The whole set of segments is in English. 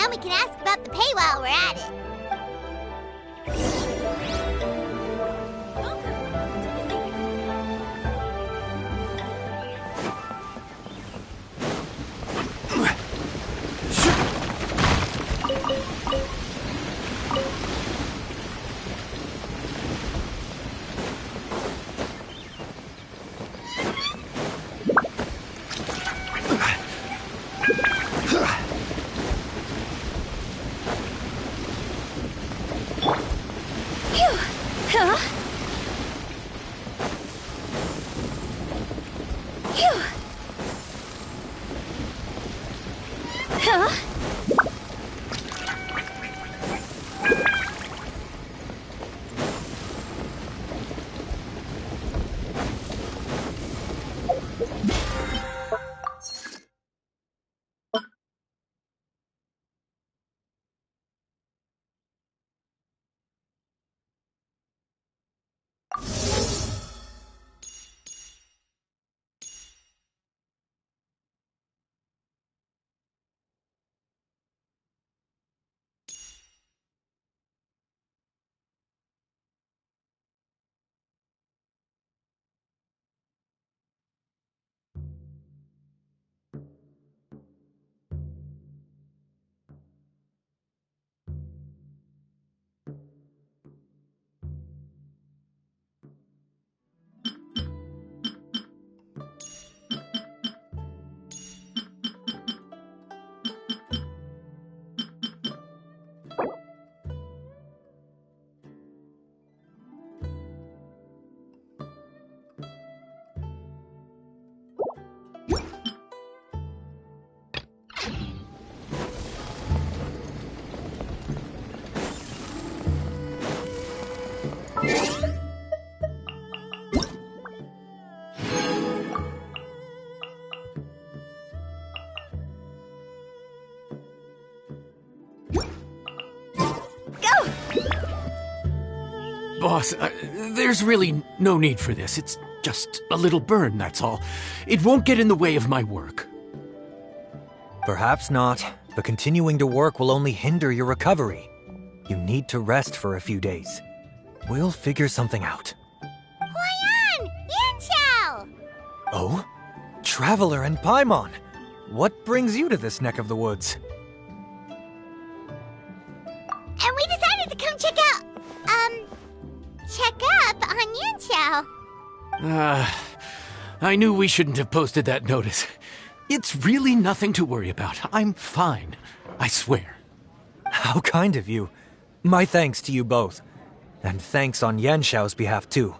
Then we can ask about the pay while we're at it. Boss, there's really no need for this. It's just a little burn, that's all. It won't get in the way of my work. Perhaps not, but continuing to work will only hinder your recovery. You need to rest for a few days. We'll figure something out. Huayan! Yanxiao! Oh? Traveler and Paimon! What brings you to this neck of the woods? And we decided to come check up on Yanxiao. I knew we shouldn't have posted that notice. It's really nothing to worry about. I'm fine. I swear. How kind of you. My thanks to you both. And thanks on Yanxiao's behalf, too.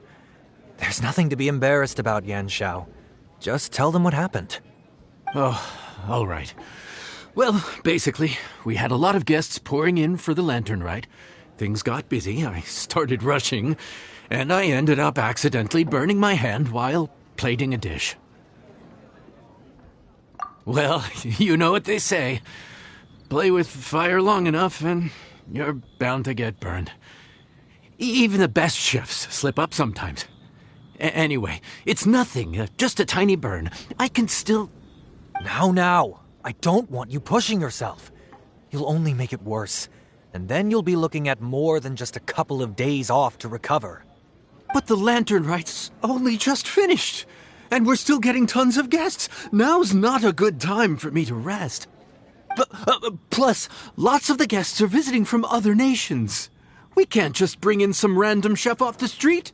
There's nothing to be embarrassed about, Yanxiao. Just tell them what happened. Oh, all right. Well, basically, we had a lot of guests pouring in for the lantern rite. Things got busy, I started rushing, and I ended up accidentally burning my hand while plating a dish. Well, you know what they say. Play with fire long enough and you're bound to get burned. Even the best chefs slip up sometimes. Anyway, it's nothing, just a tiny burn. I can still... Now. I don't want you pushing yourself. You'll only make it worse. And then you'll be looking at more than just a couple of days off to recover. But the lantern rite's only just finished. And we're still getting tons of guests. Now's not a good time for me to rest. Plus, lots of the guests are visiting from other nations. We can't just bring in some random chef off the street.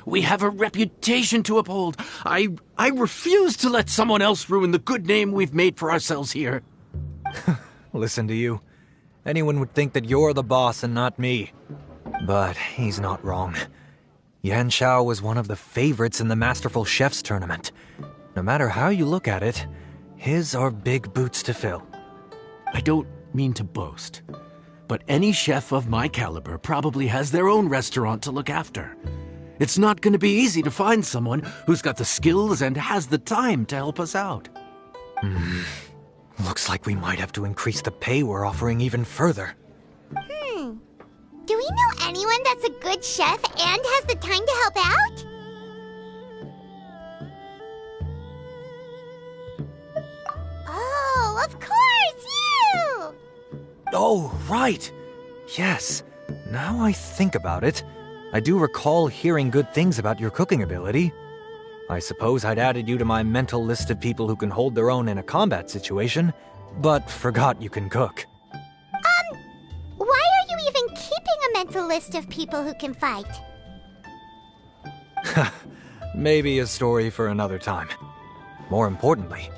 We have a reputation to uphold. I refuse to let someone else ruin the good name we've made for ourselves here. Listen to you. Anyone would think that you're the boss and not me. But he's not wrong. Yanxiao was one of the favorites in the Masterful Chefs tournament. No matter how you look at it, his are big boots to fill. I don't mean to boast, but any chef of my caliber probably has their own restaurant to look after. It's not going to be easy to find someone who's got the skills and has the time to help us out. Looks like we might have to increase the pay we're offering even further. Do we know anyone that's a good chef and has the time to help out? Oh, of course, you! Oh, right. Yes. Now I think about it, I do recall hearing good things about your cooking ability. I suppose I'd added you to my mental list of people who can hold their own in a combat situation, but forgot you can cook. Why are you even keeping a mental list of people who can fight? Maybe a story for another time. More importantly,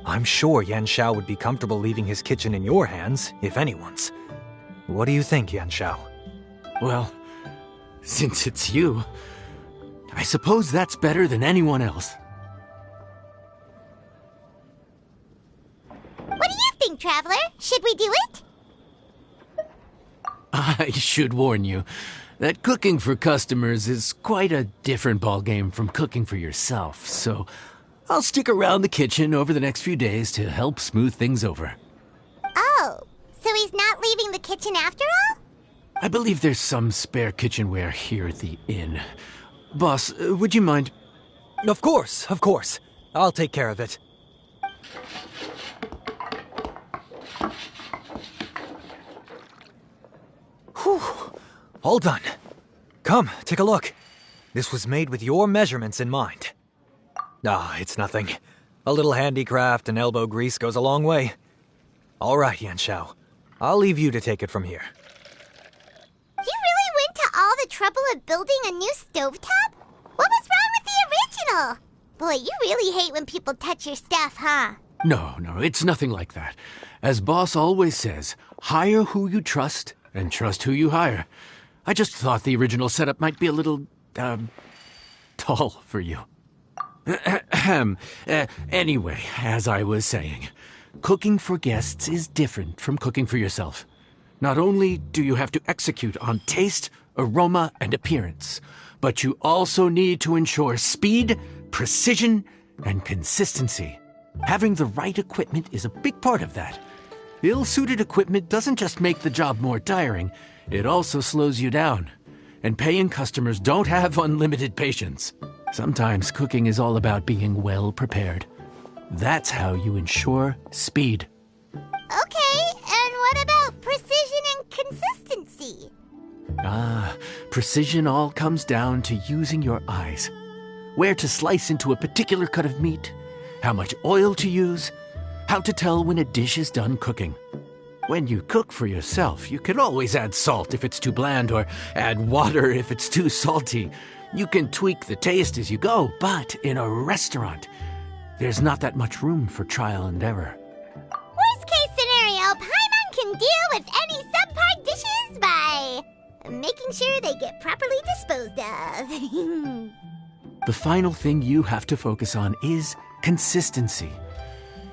I'm sure Yan Xiao would be comfortable leaving his kitchen in your hands, if anyone's. What do you think, Yan Xiao? Well, since it's you, I suppose that's better than anyone else. What do you think, Traveler? Should we do it? I should warn you that cooking for customers is quite a different ballgame from cooking for yourself, so I'll stick around the kitchen over the next few days to help smooth things over. Oh, so he's not leaving the kitchen after all? I believe there's some spare kitchenware here at the inn. Boss, would you mind? Of course, of course. I'll take care of it. Whew. All done. Come, take a look. This was made with your measurements in mind. Ah, it's nothing. A little handicraft and elbow grease goes a long way. All right, Yan Xiao. I'll leave you to take it from here. You really went to all the trouble of building a new stovetop? What was wrong with the original? Boy, you really hate when people touch your stuff, huh? No, it's nothing like that. As Boss always says, hire who you trust and trust who you hire. I just thought the original setup might be a little, tall for you. Anyway, as I was saying, cooking for guests is different from cooking for yourself. Not only do you have to execute on taste, aroma, and appearance, but you also need to ensure speed, precision, and consistency. Having the right equipment is a big part of that. Ill-suited equipment doesn't just make the job more tiring, it also slows you down. And paying customers don't have unlimited patience. Sometimes cooking is all about being well prepared. That's how you ensure speed. Okay, and what about precision and consistency? Precision all comes down to using your eyes. Where to slice into a particular cut of meat, how much oil to use, how to tell when a dish is done cooking. When you cook for yourself, you can always add salt if it's too bland or add water if it's too salty. You can tweak the taste as you go, but in a restaurant, there's not that much room for trial and error. Worst case scenario, Paimon can deal with any subpar dishes by making sure they get properly disposed of. The final thing you have to focus on is consistency.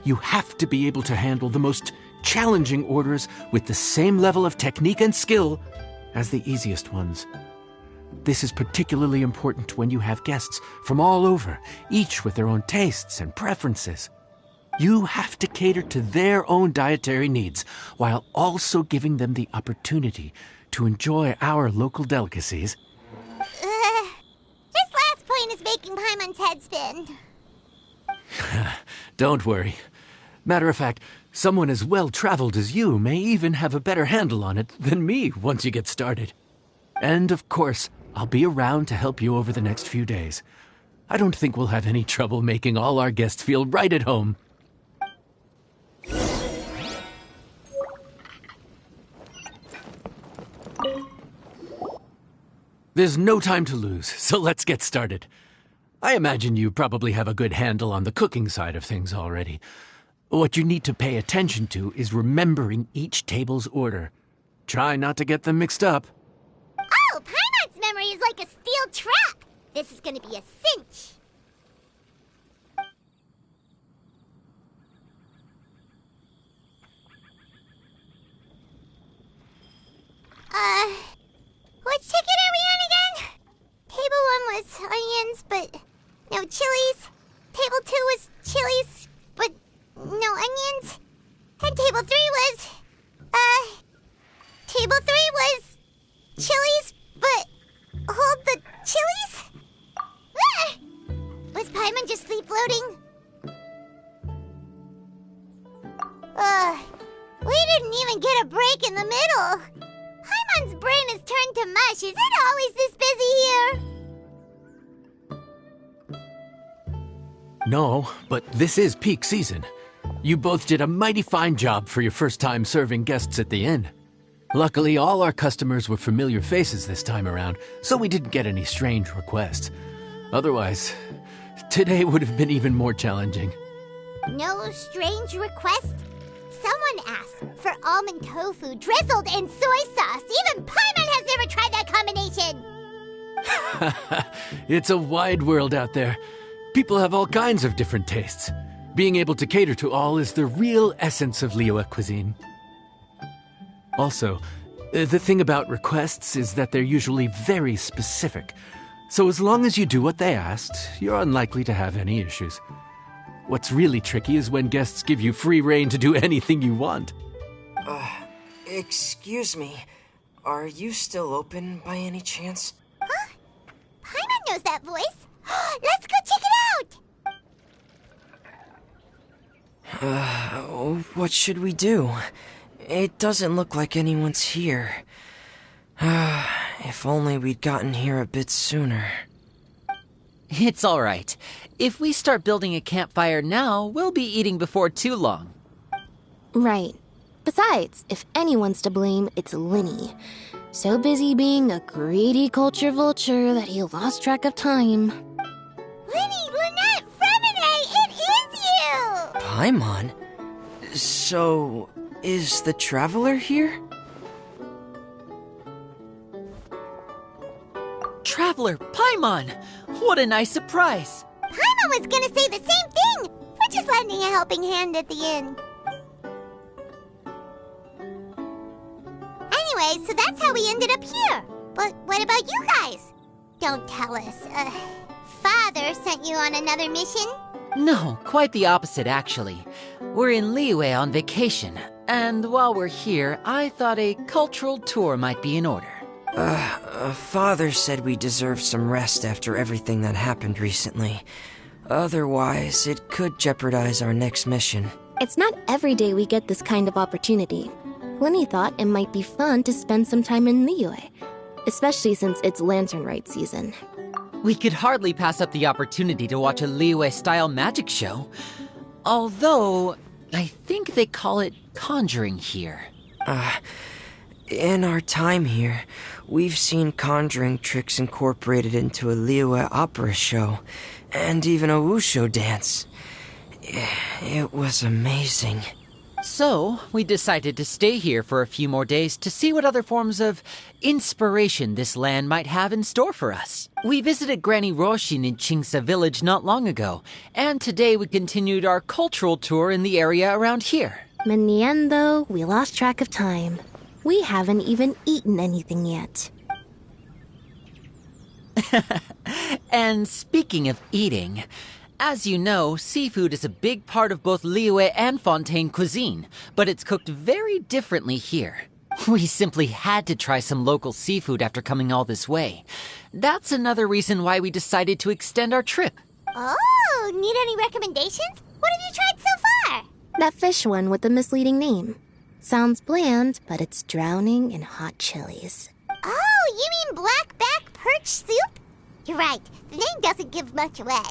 You have to be able to handle the most challenging orders with the same level of technique and skill as the easiest ones. This is particularly important when you have guests from all over, each with their own tastes and preferences. You have to cater to their own dietary needs while also giving them the opportunity to enjoy our local delicacies. This last point is making Paimon's head spin. Don't worry. Matter of fact, someone as well-traveled as you may even have a better handle on it than me once you get started. And of course, I'll be around to help you over the next few days. I don't think we'll have any trouble making all our guests feel right at home. There's no time to lose, so let's get started. I imagine you probably have a good handle on the cooking side of things already. What you need to pay attention to is remembering each table's order. Try not to get them mixed up. Oh, Paimon's memory is like a steel trap. This is gonna be a cinch. Which ticket are we on again? Table 1 was onions, but no chilies. Table 2 was chilies, but no onions. And table 3 was, table 3 was chilies, but hold the chilies? Ah! Was Paimon just sleep floating? We didn't even get a break in the middle. Paimon's brain has turned to mush. Is it always this busy here? No, but this is peak season. You both did a mighty fine job for your first time serving guests at the inn. Luckily, all our customers were familiar faces this time around, so we didn't get any strange requests. Otherwise, today would have been even more challenging. No strange request? Someone asked for almond tofu drizzled in soy sauce. Even Paimon has never tried that combination. It's a wide world out there. People have all kinds of different tastes. Being able to cater to all is the real essence of Liyue cuisine. Also, the thing about requests is that they're usually very specific. So as long as you do what they asked, you're unlikely to have any issues. What's really tricky is when guests give you free rein to do anything you want. Excuse me. Are you still open by any chance? Huh? Paimon knows that voice. Let's go check it out! What should we do? It doesn't look like anyone's here. If only we'd gotten here a bit sooner. It's all right. If we start building a campfire now, we'll be eating before too long. Right. Besides, if anyone's to blame, it's Linny. So busy being a greedy culture vulture that he lost track of time. Linny, Lynette, Fremine, it is you! Paimon? So, is the Traveler here? Traveler, Paimon! What a nice surprise! Paimon was gonna say the same thing! We're just lending a helping hand at the inn. Anyway, so that's how we ended up here. But what about you guys? Don't tell us. Father sent you on another mission? No, quite the opposite, actually. We're in Liyue on vacation, and while we're here, I thought a cultural tour might be in order. Father said we deserve some rest after everything that happened recently. Otherwise, it could jeopardize our next mission. It's not every day we get this kind of opportunity. Linny thought it might be fun to spend some time in Liyue, especially since it's Lantern Rite season. We could hardly pass up the opportunity to watch a Liyue-style magic show. Although, I think they call it conjuring here. In our time here, we've seen conjuring tricks incorporated into a Liyue opera show, and even a wushu dance. It was amazing. So, we decided to stay here for a few more days to see what other forms of inspiration this land might have in store for us. We visited Granny Roshin in Chingsa village not long ago, and today we continued our cultural tour in the area around here. In the end, though, we lost track of time. We haven't even eaten anything yet. And speaking of eating, as you know, seafood is a big part of both Liyue and Fontaine cuisine, but it's cooked very differently here. We simply had to try some local seafood after coming all this way. That's another reason why we decided to extend our trip. Oh, need any recommendations? What have you tried so far? That fish one with the misleading name. Sounds bland, but it's drowning in hot chilies. Oh, you mean blackback perch soup? You're right, the name doesn't give much away.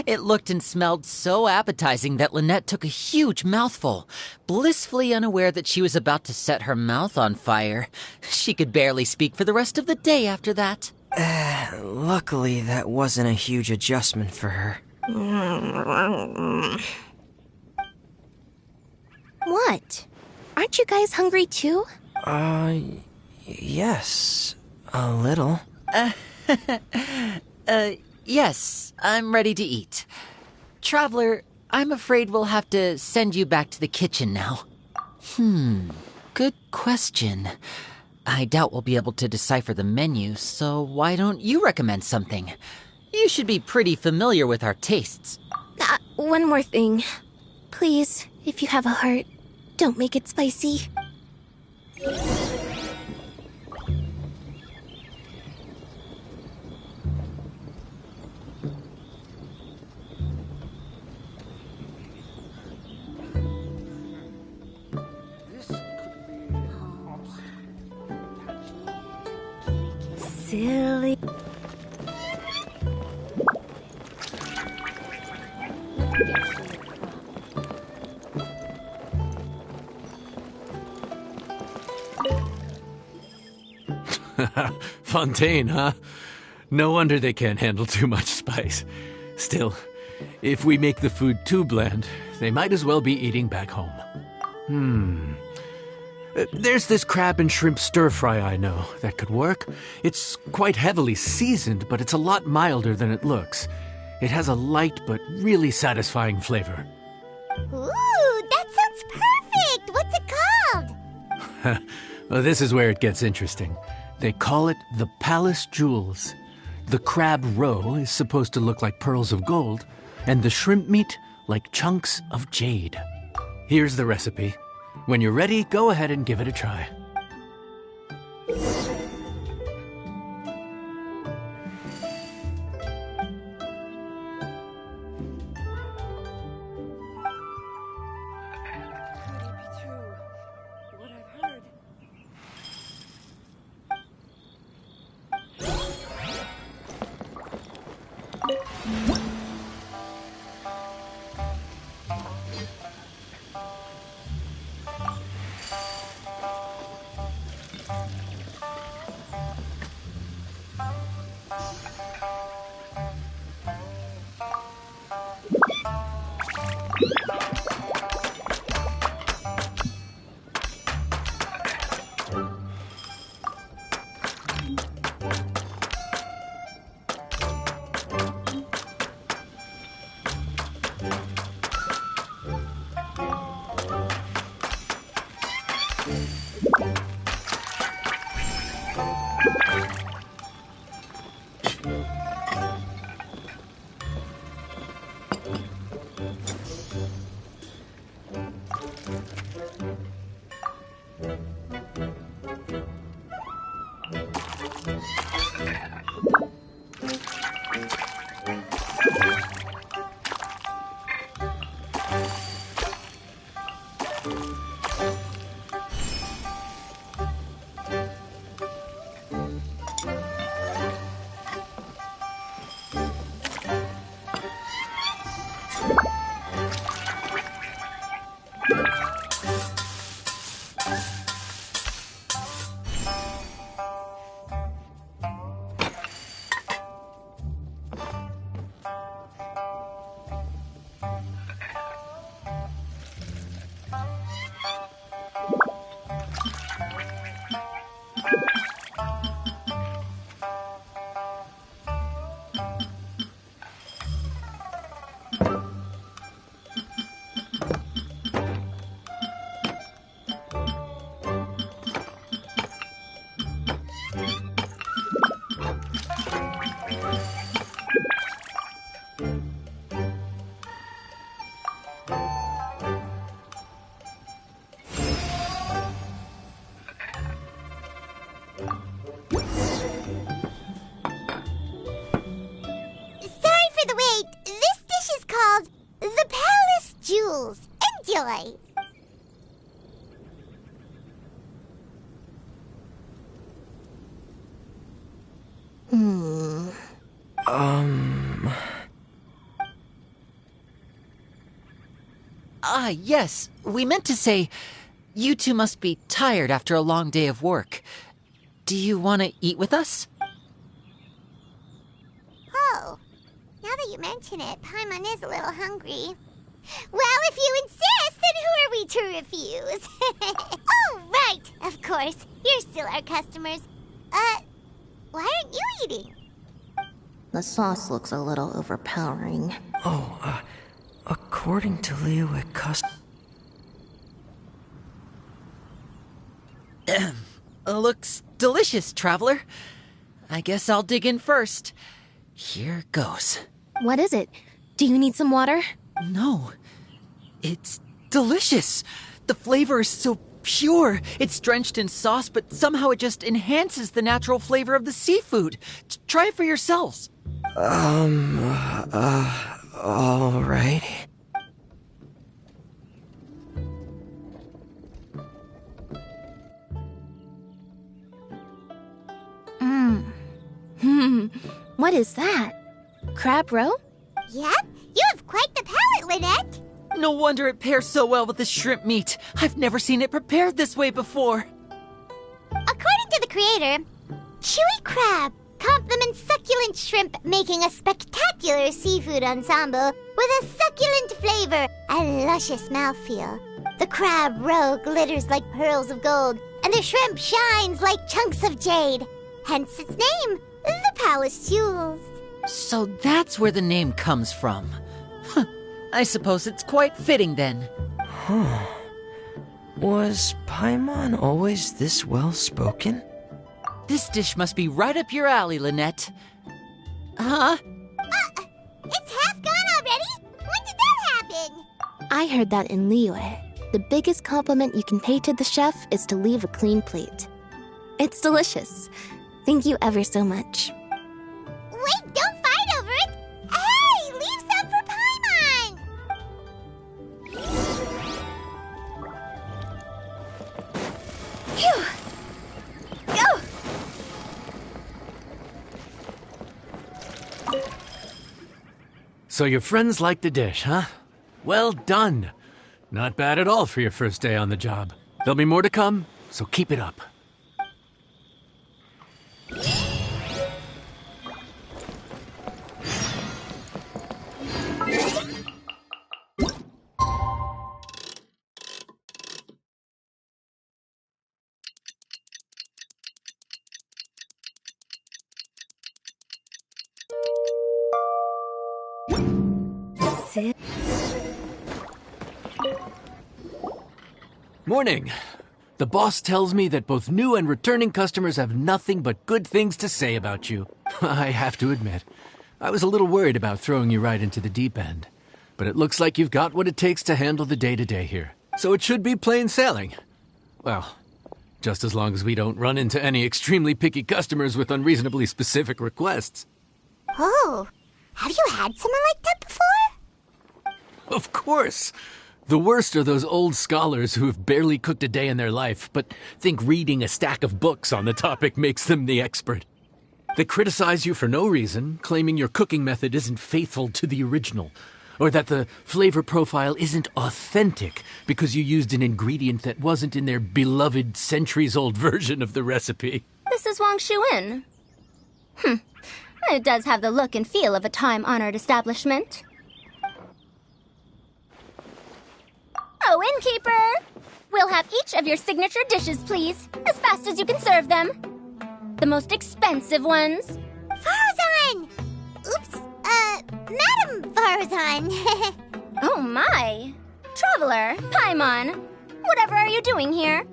It looked and smelled so appetizing that Lynette took a huge mouthful, blissfully unaware that she was about to set her mouth on fire. She could barely speak for the rest of the day after that. Luckily, that wasn't a huge adjustment for her. What? Aren't you guys hungry too? Yes, a little. Yes, I'm ready to eat. Traveler, I'm afraid we'll have to send you back to the kitchen now. Good question. I doubt we'll be able to decipher the menu, so why don't you recommend something? You should be pretty familiar with our tastes. One more thing. Please, if you have a heart, don't make it spicy. silly. Fontaine, huh? No wonder they can't handle too much spice. Still, if we make the food too bland, they might as well be eating back home. There's this crab and shrimp stir-fry I know that could work. It's quite heavily seasoned, but it's a lot milder than it looks. It has a light but really satisfying flavor. Ooh, that sounds perfect! What's it called? Well, this is where it gets interesting. They call it the Palace Jewels. The crab roe is supposed to look like pearls of gold, and the shrimp meat like chunks of jade. Here's the recipe. When you're ready, go ahead and give it a try. Sorry for the wait. This dish is called the Palace Jewels. Enjoy. Ah, yes. We meant to say, you two must be tired after a long day of work. Do you want to eat with us? Oh, now that you mention it, Paimon is a little hungry. Well, if you insist, then who are we to refuse? Oh, right, of course. You're still our customers. Why aren't you eating? The sauce looks a little overpowering. According to Leo at Looks delicious, traveler. I guess I'll dig in first. Here goes. What is it? Do you need some water? No, it's delicious. The flavor is so pure. It's drenched in sauce, but somehow it just enhances the natural flavor of the seafood. Try it for yourselves. alright. What is that? Crab roe? Yep, you have quite the palate, Lynette. No wonder it pairs so well with the shrimp meat. I've never seen it prepared this way before. According to the creator, chewy crab complements succulent shrimp, making a spectacular seafood ensemble with a succulent flavor and luscious mouthfeel. The crab roe glitters like pearls of gold, and the shrimp shines like chunks of jade. Hence its name, the Palace Jewels. So that's where the name comes from. Huh. I suppose it's quite fitting then. Was Paimon always this well-spoken? This dish must be right up your alley, Lynette. Huh? It's half gone already? When did that happen? I heard that in Liyue. The biggest compliment you can pay to the chef is to leave a clean plate. It's delicious. Thank you ever so much. Wait, don't fight over it! Hey, leave some for Paimon! Phew! Go! So your friends like the dish, huh? Well done. Not bad at all for your first day on the job. There'll be more to come, so keep it up. Morning. The boss tells me that both new and returning customers have nothing but good things to say about you. I have to admit, I was a little worried about throwing you right into the deep end. But it looks like you've got what it takes to handle the day-to-day here. So it should be plain sailing. Well, just as long as we don't run into any extremely picky customers with unreasonably specific requests. Oh, have you had someone like that before? Of course. The worst are those old scholars who have barely cooked a day in their life, but think reading a stack of books on the topic makes them the expert. They criticize you for no reason, claiming your cooking method isn't faithful to the original, or that the flavor profile isn't authentic because you used an ingredient that wasn't in their beloved centuries-old version of the recipe. This is Wang Shuin. It does have the look and feel of a time-honored establishment. Oh, innkeeper! We'll have each of your signature dishes, please, as fast as you can serve them. The most expensive ones. Farazan! Oops, Madam Farazan. Oh my! Traveler, Paimon, whatever are you doing here?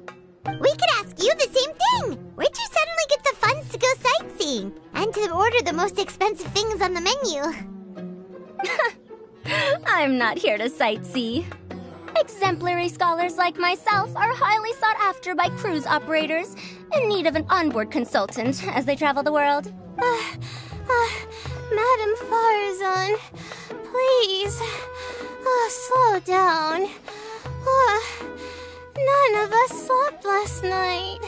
We could ask you the same thing. Where'd you suddenly get the funds to go sightseeing? And to order the most expensive things on the menu? I'm not here to sightsee. Exemplary scholars like myself are highly sought after by cruise operators in need of an onboard consultant as they travel the world. Madam Farazan, please, slow down. None of us slept last night.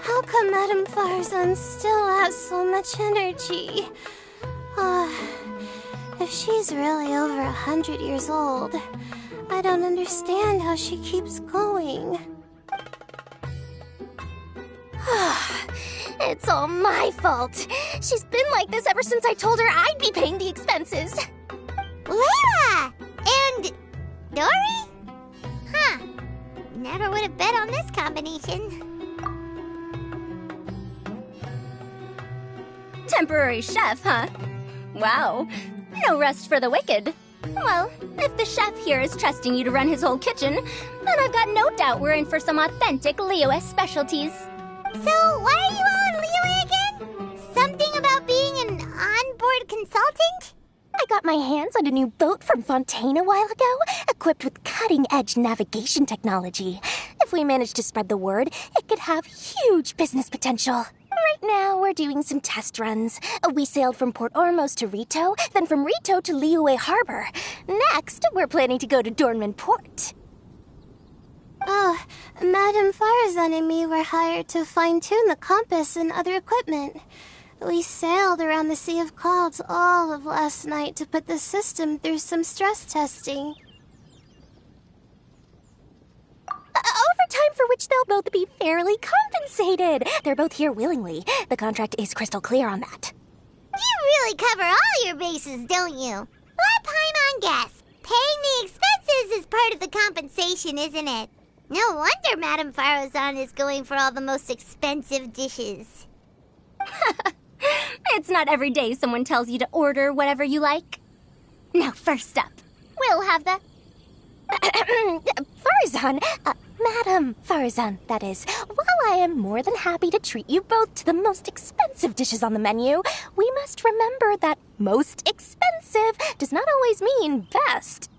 How come Madam Farazan still has so much energy? If she's really over 100 years old, I don't understand how she keeps going. It's all my fault. She's been like this ever since I told her I'd be paying the expenses. Layla! And Dory? Huh. Never would have bet on this combination. Temporary chef, huh? Wow. No rest for the wicked. Well, if the chef here is trusting you to run his whole kitchen, then I've got no doubt we're in for some authentic Liyue specialties. So, why are you all in Liyue again? Something about being an onboard consultant? I got my hands on a new boat from Fontaine a while ago, equipped with cutting-edge navigation technology. If we manage to spread the word, it could have huge business potential. Right now, we're doing some test runs. We sailed from Port Ormos to Rito, then from Rito to Liyue Harbor. Next, we're planning to go to Dornman Port. Oh, Madam Farazan and me were hired to fine-tune the compass and other equipment. We sailed around the Sea of Clouds all of last night to put the system through some stress testing. Overtime for which they'll both be fairly compensated. They're both here willingly. The contract is crystal clear on that. You really cover all your bases, don't you? Let Paimon guess. Paying the expenses is part of the compensation, isn't it? No wonder Madame Farozan is going for all the most expensive dishes. It's not every day someone tells you to order whatever you like. Now, first up, we'll have the... Farazan, Madame Farazan, that is. While I am more than happy to treat you both to the most expensive dishes on the menu, we must remember that most expensive does not always mean best.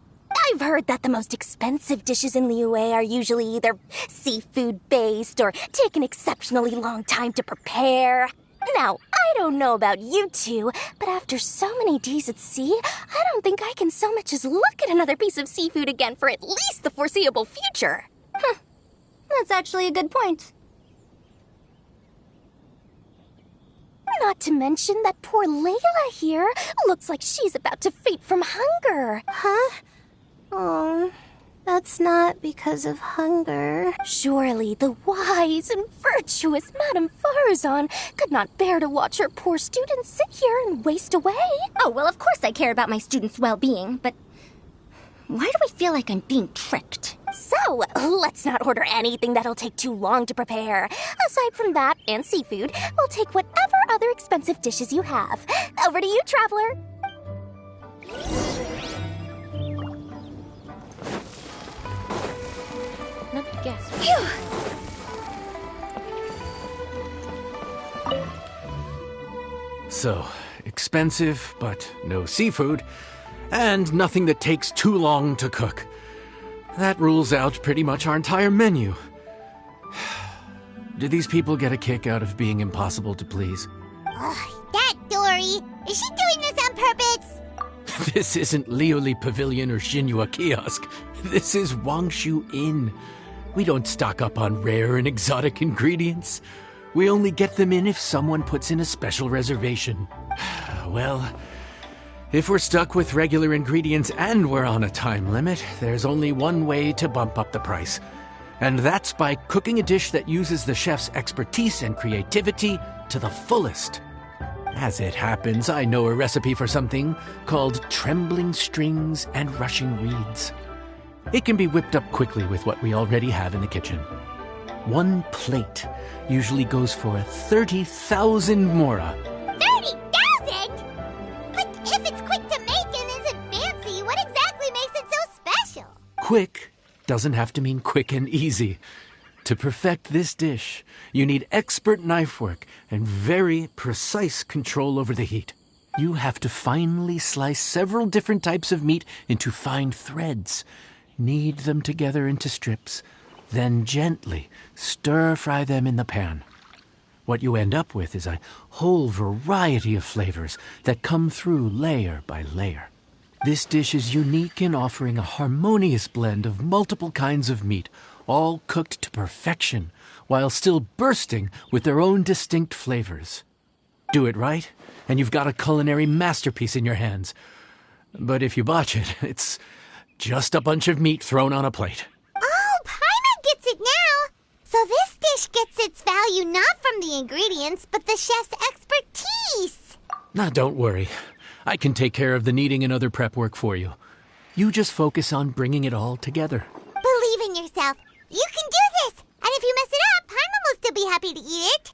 I've heard that the most expensive dishes in Liyue are usually either seafood-based or take an exceptionally long time to prepare. Now, I don't know about you two, but after so many days at sea, I don't think I can so much as look at another piece of seafood again for at least the foreseeable future. That's actually a good point. Not to mention that poor Layla here looks like she's about to faint from hunger. Huh? Oh, that's not because of hunger. Surely the wise and virtuous Madame Farazan could not bear to watch her poor students sit here and waste away. Oh, well, of course I care about my students' well-being, but why do I feel like I'm being tricked? So, let's not order anything that'll take too long to prepare. Aside from that and seafood, we'll take whatever other expensive dishes you have. Over to you, Traveler. Let me guess. Phew. So, expensive, but no seafood, and nothing that takes too long to cook. That rules out pretty much our entire menu. Do these people get a kick out of being impossible to please? Ugh, that Dory! Is she doing this on purpose? This isn't Liuli Pavilion or Xinhua Kiosk. This is Wangshu Inn. We don't stock up on rare and exotic ingredients. We only get them in if someone puts in a special reservation. Well, if we're stuck with regular ingredients and we're on a time limit, there's only one way to bump up the price. And that's by cooking a dish that uses the chef's expertise and creativity to the fullest. As it happens, I know a recipe for something called trembling strings and rushing reeds. It can be whipped up quickly with what we already have in the kitchen. One plate usually goes for 30,000 mora. 30,000? But if it's quick to make and isn't fancy, what exactly makes it so special? Quick doesn't have to mean quick and easy. To perfect this dish, you need expert knife work and very precise control over the heat. You have to finely slice several different types of meat into fine threads, knead them together into strips, then gently stir-fry them in the pan. What you end up with is a whole variety of flavors that come through layer by layer. This dish is unique in offering a harmonious blend of multiple kinds of meat, all cooked to perfection, while still bursting with their own distinct flavors. Do it right, and you've got a culinary masterpiece in your hands. But if you botch it, it's just a bunch of meat thrown on a plate. Oh, Paimon gets it now! So this dish gets its value not from the ingredients, but the chef's expertise! Now, don't worry. I can take care of the kneading and other prep work for you. You just focus on bringing it all together. Believe in yourself. You can do this! And if you mess it up, Paimon will still be happy to eat it.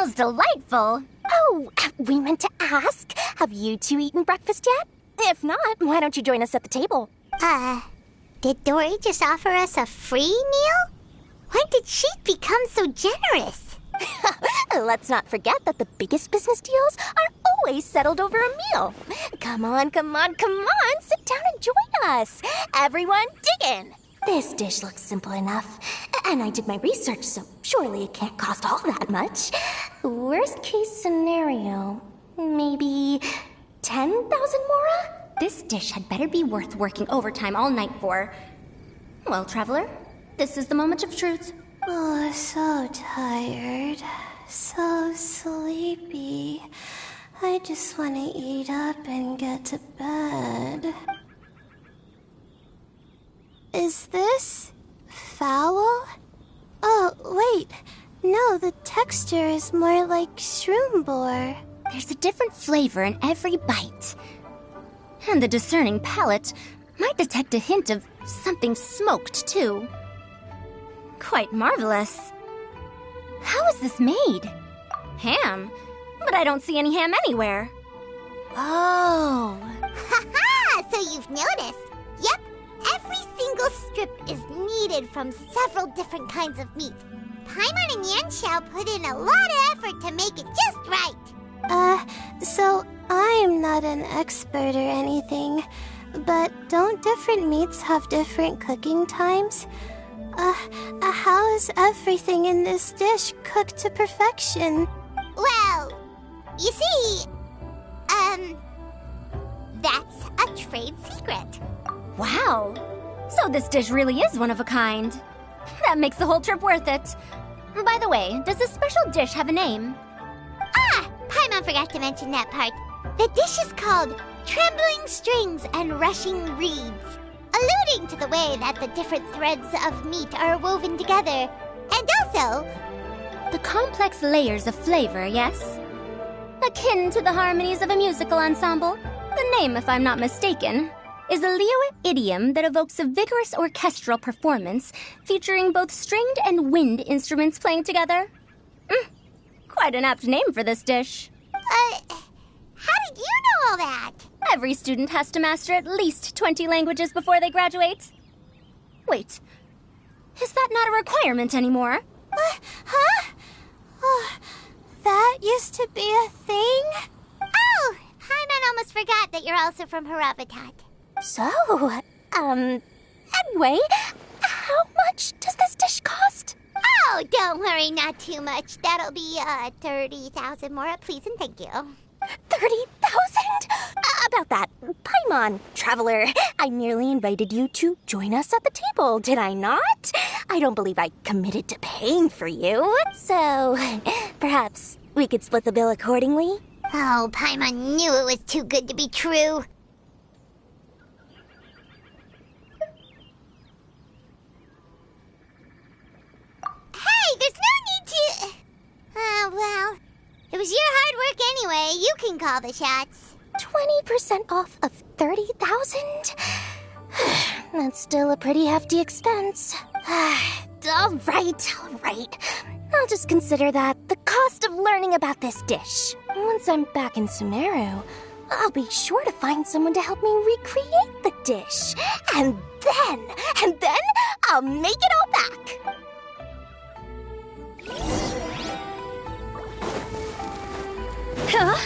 smells delightful. Oh, we meant to ask, have you two eaten breakfast yet? If not, why don't you join us at the table? Did Dory just offer us a free meal? When did she become so generous? Let's not forget that the biggest business deals are always settled over a meal. Come on, sit down and join us. Everyone, dig in. This dish looks simple enough, and I did my research, so surely it can't cost all that much. Worst case scenario, maybe 10,000 mora? This dish had better be worth working overtime all night for. Well, traveler, this is the moment of truth. Oh, so tired. So sleepy. I just want to eat up and get to bed. Is this foul? Oh, wait. No, the texture is more like shroom boar. There's a different flavor in every bite. And the discerning palate might detect a hint of something smoked, too. Quite marvelous. How is this made? Ham? But I don't see any ham anywhere. Oh. Haha! So you've noticed. Yep, every single strip is kneaded from several different kinds of meat. Paimon and Yanxiao put in a lot of effort to make it just right. So I'm not an expert or anything, but don't different meats have different cooking times? How is everything in this dish cooked to perfection? Well, you see, that's a trade secret. Wow. So this dish really is one of a kind. That makes the whole trip worth it. By the way, does this special dish have a name? Paimon forgot to mention that part. The dish is called Trembling Strings and Rushing Reeds, alluding to the way that the different threads of meat are woven together. And also, The complex layers of flavor, yes? Akin to the harmonies of a musical ensemble. The name, if I'm not mistaken, is a Liyue idiom that evokes a vigorous orchestral performance featuring both stringed and wind instruments playing together. Quite an apt name for this dish. how did you know all that? Every student has to master at least 20 languages before they graduate. Wait, is that not a requirement anymore? Huh? Oh, that used to be a thing? Oh, Paimon almost forgot that you're also from Haravatat. So, anyway, how much does this dish cost? Oh, don't worry, not too much. That'll be, 30,000 more, please and thank you. 30,000? About that, Paimon, traveler, I merely invited you to join us at the table, did I not? I don't believe I committed to paying for you. So, perhaps we could split the bill accordingly? Oh, Paimon knew it was too good to be true. Hey, there's no need to... well, it was your hard work anyway. You can call the shots. 20% off of 30,000? That's still a pretty hefty expense. All right. I'll just consider that the cost of learning about this dish. Once I'm back in Sumeru, I'll be sure to find someone to help me recreate the dish. And then I'll make it all back. Huh?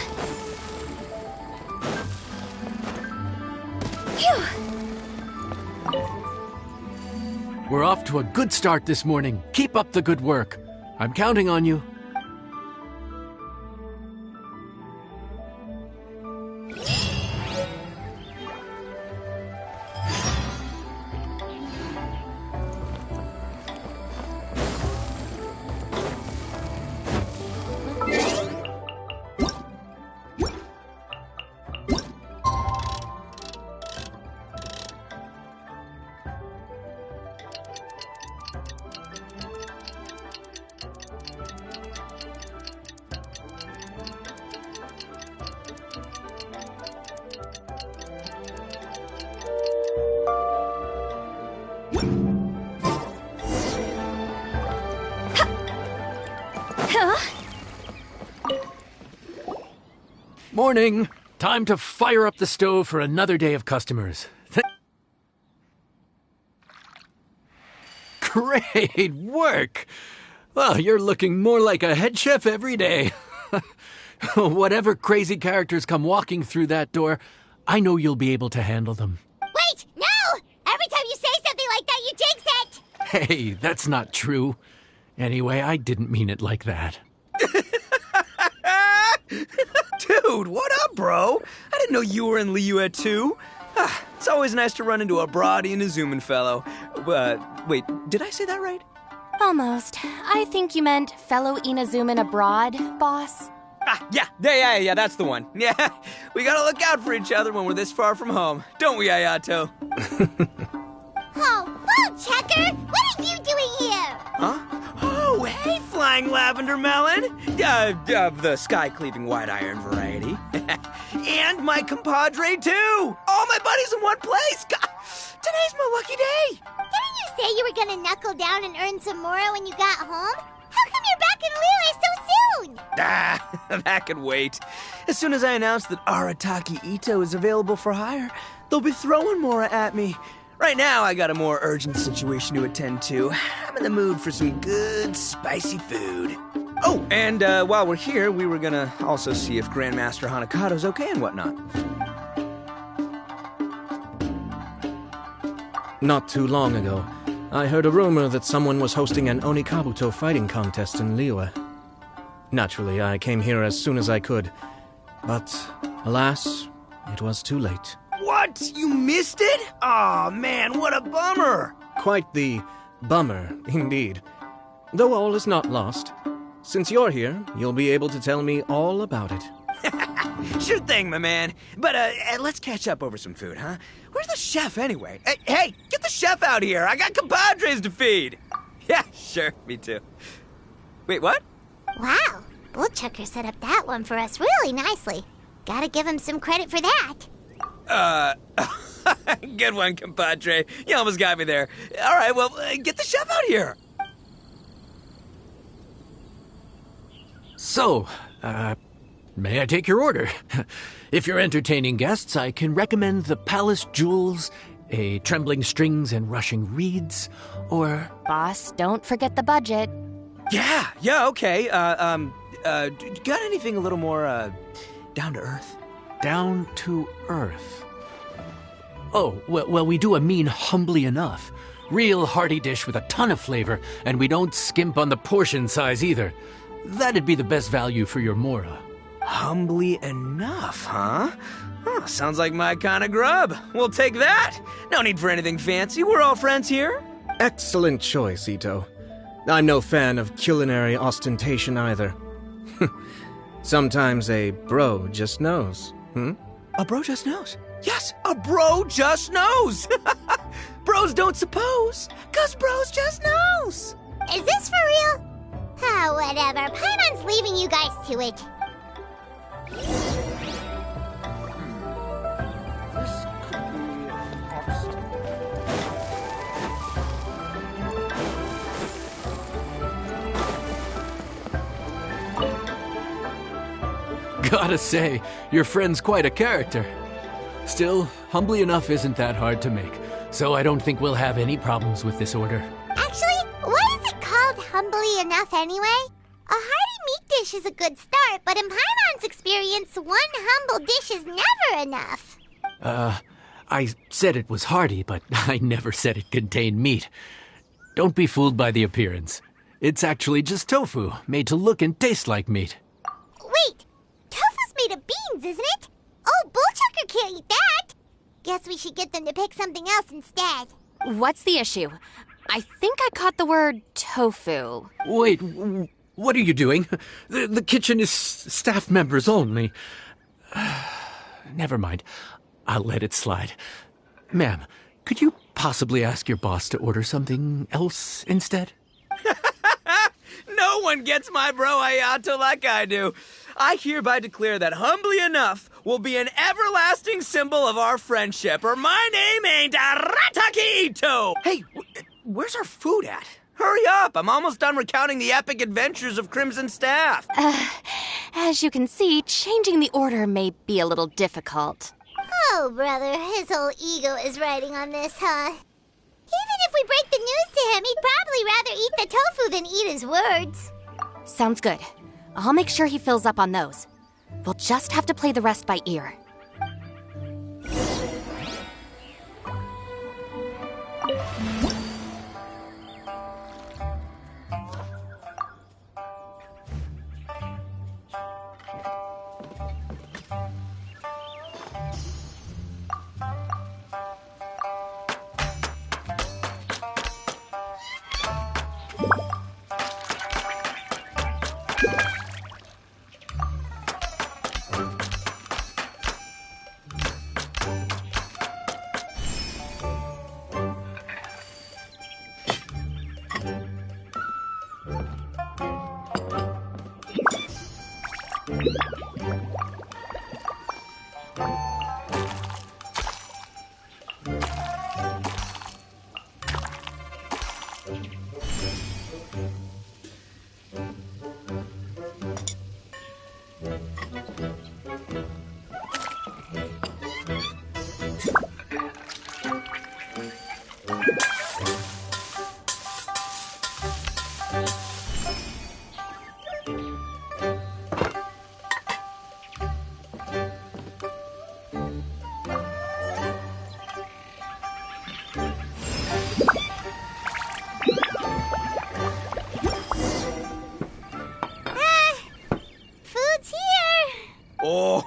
We're off to a good start this morning. Keep up the good work. I'm counting on you. Morning. Time to fire up the stove for another day of customers. Great work! Well, you're looking more like a head chef every day. Whatever crazy characters come walking through that door, I know you'll be able to handle them. Wait, no! Every time you say something like that, you jinx it! Hey, that's not true. Anyway, I didn't mean it like that. Dude, what up, bro? I didn't know you were in Liyue too. It's always nice to run into a Brody and a Zoomin fellow. Wait, did I say that right? Almost. I think you meant fellow Inazuman abroad, boss. Yeah, that's the one. Yeah, we gotta look out for each other when we're this far from home. Don't we, Ayato? Oh, Bullchucker! What are you doing here? Huh? Oh, hey, Flying Lavender Melon! Of the sky-cleaving white iron variety. And my compadre, too! All my buddies in one place! God, today's my lucky day! Didn't you say you were gonna knuckle down and earn some more when you got home? How come you're back in Liyue so soon? That could wait. As soon as I announce that Arataki Ito is available for hire, they'll be throwing Mora at me. Right now, I got a more urgent situation to attend to. I'm in the mood for some good, spicy food. Oh, and while we're here, we were gonna also see if Grandmaster Hanakado's okay and whatnot. Not too long ago, I heard a rumor that someone was hosting an Onikabuto fighting contest in Liyue. Naturally, I came here as soon as I could, but alas, it was too late. What? You missed it? Aw, man, what a bummer! Quite the bummer, indeed. Though all is not lost. Since you're here, you'll be able to tell me all about it. Sure thing, my man. But let's catch up over some food, huh? Where's the chef, anyway? Hey, get the chef out here! I got compadres to feed! Yeah, sure, me too. Wait, what? Wow, Bullchucker set up that one for us really nicely. Gotta give him some credit for that. Good one, compadre. You almost got me there. All right, well, get the chef out here. So, may I take your order? If you're entertaining guests, I can recommend the Palace Jewels, a Trembling Strings and Rushing Reeds, or... Boss, don't forget the budget. Yeah, okay. Got anything a little more, down to earth? Down to earth. Oh, well, we do a mean humbly enough. Real hearty dish with a ton of flavor, and we don't skimp on the portion size either. That'd be the best value for your Mora. Humbly enough, huh? Sounds like my kind of grub. We'll take that. No need for anything fancy. We're all friends here. Excellent choice, Ito. I'm no fan of culinary ostentation either. Sometimes a bro just knows, A bro just knows. Yes, a bro just knows. Bros don't suppose, 'cause bros just knows. Is this for real? Ah, whatever. Paimon's leaving you guys to it. Gotta say, your friend's quite a character. Still, humbly enough isn't that hard to make, so I don't think we'll have any problems with this order. Actually, why is it called humbly enough anyway? A hearty meat dish is a good start, but in Paimon's experience, one humble dish is never enough. I said it was hearty, but I never said it contained meat. Don't be fooled by the appearance. It's actually just tofu, made to look and taste like meat. Wait, tofu's made of beans, isn't it? Oh, Bullchucker can't eat that. Guess we should get them to pick something else instead. What's the issue? I think I caught the word tofu. Wait, what are you doing? The kitchen is staff members only. Never mind. I'll let it slide. Ma'am, could you possibly ask your boss to order something else instead? No one gets my bro Ayato like I do. I hereby declare that humbly enough will be an everlasting symbol of our friendship, or my name ain't Arataki Ito. Hey, where's our food at? Hurry up! I'm almost done recounting the epic adventures of Crimson Staff. As you can see, changing the order may be a little difficult. Oh, brother, his whole ego is riding on this, huh? Even if we break the news to him, he'd probably rather eat the tofu than eat his words. Sounds good. I'll make sure he fills up on those. We'll just have to play the rest by ear.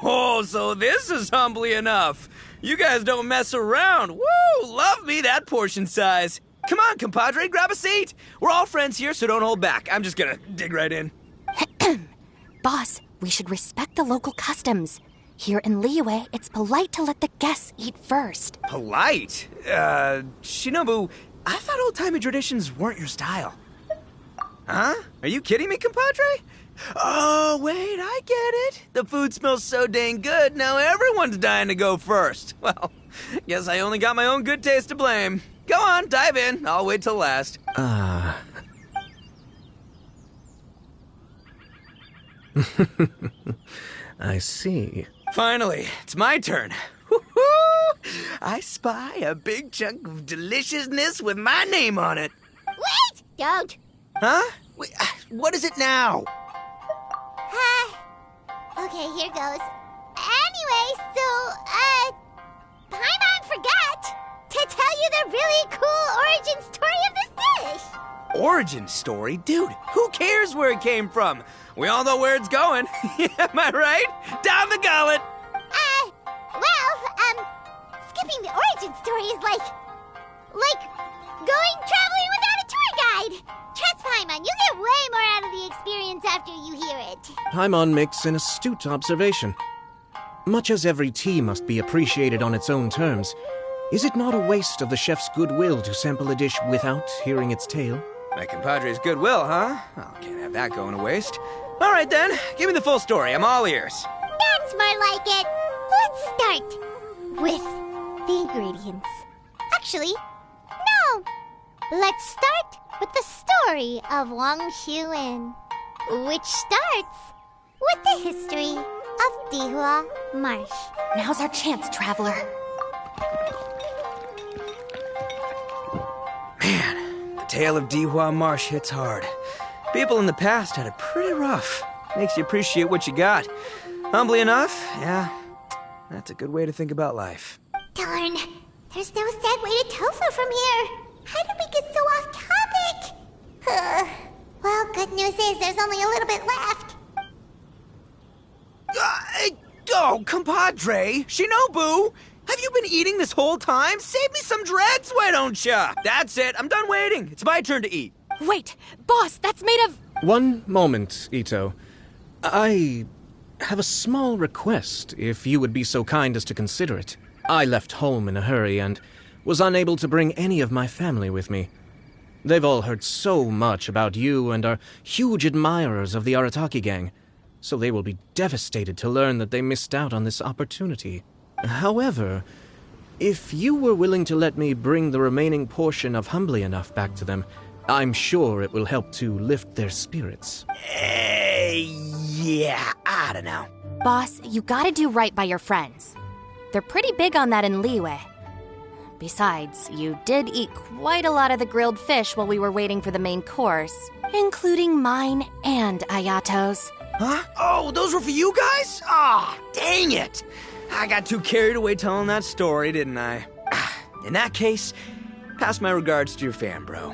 Oh, so this is humbly enough. You guys don't mess around. Woo! Love me that portion size. Come on, compadre, grab a seat. We're all friends here, so don't hold back. I'm just gonna dig right in. Boss, we should respect the local customs. Here in Liyue, it's polite to let the guests eat first. Polite? Shinobu, I thought old-timey traditions weren't your style. Huh? Are you kidding me, compadre? Oh, wait, I get it. The food smells so dang good, now everyone's dying to go first. Well, guess I only got my own good taste to blame. Go on, dive in. I'll wait till last. I see. Finally, it's my turn. Woo-hoo! I spy a big chunk of deliciousness with my name on it. Wait! Don't. Huh? Wait, what is it now? Okay, here goes. Anyway, so, Paimon forgot to tell you the really cool origin story of this dish. Origin story? Dude, who cares where it came from? We all know where it's going. Am I right? Down the gullet! Skipping the origin story is like going traveling without a tour guide. Trust Paimon, you get way more out of the experience after you hear it. Paimon makes an astute observation. Much as every tea must be appreciated on its own terms, is it not a waste of the chef's goodwill to sample a dish without hearing its tale? My compadre's goodwill, huh? Oh, can't have that going to waste. All right, then. Give me the full story. I'm all ears. That's more like it. Let's start with the ingredients. Actually, no. Let's start with the story of Wang Xuan, which starts with the history of Dihua Marsh. Now's our chance, traveler. Man, the tale of Dihua Marsh hits hard. People in the past had it pretty rough. Makes you appreciate what you got. Humbly enough, yeah, that's a good way to think about life. Darn, there's no segue to tofu from here. How did we get so off topic? Well, good news is there's only a little bit left. Oh, compadre, Shinobu, have you been eating this whole time? Save me some dregs, why don't ya? That's it, I'm done waiting. It's my turn to eat. Wait, boss, that's made of... One moment, Ito. I have a small request, if you would be so kind as to consider it. I left home in a hurry and was unable to bring any of my family with me. They've all heard so much about you and are huge admirers of the Arataki gang, so they will be devastated to learn that they missed out on this opportunity. However, if you were willing to let me bring the remaining portion of Humbly Enough back to them, I'm sure it will help to lift their spirits. Yeah, I don't know. Boss, you gotta do right by your friends. They're pretty big on that in Liyue. Besides, you did eat quite a lot of the grilled fish while we were waiting for the main course, including mine and Ayato's. Huh? Oh, those were for you guys? Ah, dang it! I got too carried away telling that story, didn't I? In that case, pass my regards to your fan, bro.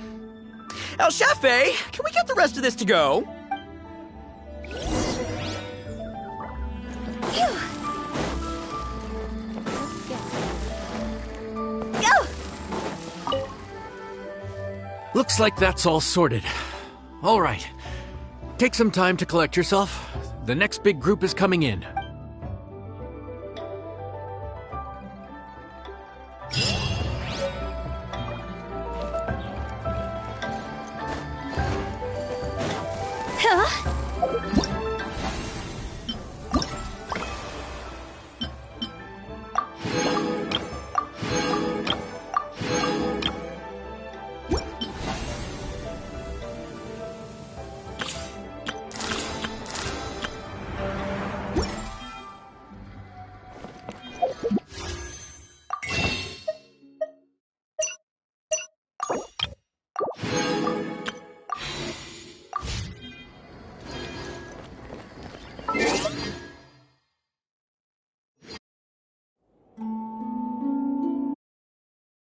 El Chefe, can we get the rest of this to go? Looks like that's all sorted. All right. Take some time to collect yourself. The next big group is coming in. Huh?